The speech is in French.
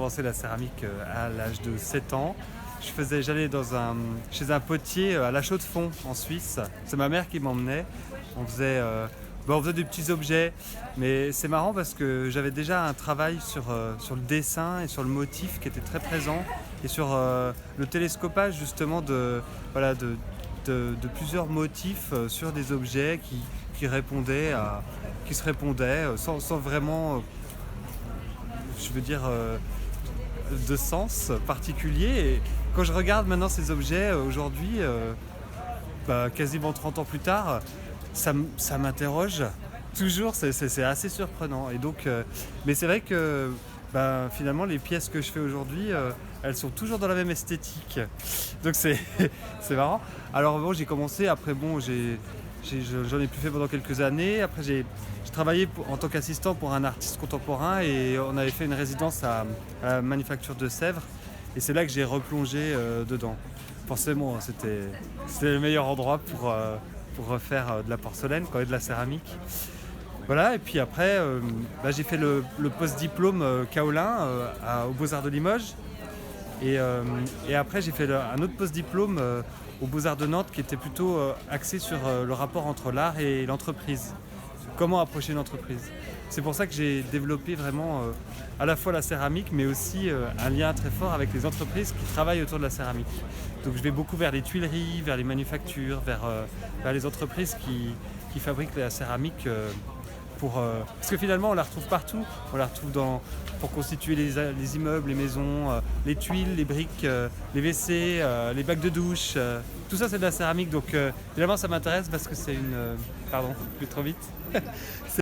commencé la céramique à l'âge de 7 ans. J'allais chez un potier à La Chaux-de-Fonds en Suisse. C'est ma mère qui m'emmenait. On faisait des petits objets, mais c'est marrant parce que j'avais déjà un travail sur le dessin et sur le motif qui était très présent et sur le télescopage justement de plusieurs motifs sur des objets qui se répondaient sans vraiment, je veux dire, de sens particulier. Et quand je regarde maintenant ces objets aujourd'hui, quasiment 30 ans plus tard, ça m'interroge toujours, c'est assez surprenant. Et donc, mais c'est vrai que finalement les pièces que je fais aujourd'hui, elles sont toujours dans la même esthétique. Donc c'est c'est marrant. Alors bon, j'ai commencé, après bon, j'en ai plus fait pendant quelques années. Après j'ai travaillé en tant qu'assistant pour un artiste contemporain et on avait fait une résidence à la Manufacture de Sèvres. Et c'est là que j'ai replongé dedans. Forcément, c'était le meilleur endroit pour refaire de la porcelaine et de la céramique. Voilà, et puis après, j'ai fait le post-diplôme Kaolin aux Beaux-Arts de Limoges. Et après, j'ai fait un autre post-diplôme aux Beaux-Arts de Nantes qui était plutôt axé sur le rapport entre l'art et l'entreprise. Comment approcher une entreprise. C'est pour ça que j'ai développé vraiment à la fois la céramique, mais aussi un lien très fort avec les entreprises qui travaillent autour de la céramique. Donc je vais beaucoup vers les tuileries, vers les manufactures, vers les entreprises qui fabriquent la céramique. Parce que finalement on la retrouve partout. On la retrouve pour constituer les immeubles, les maisons, les tuiles, les briques, les WC, les bacs de douche. Tout ça c'est de la céramique. Donc évidemment ça m'intéresse parce que c'est une... pardon, plus trop vite.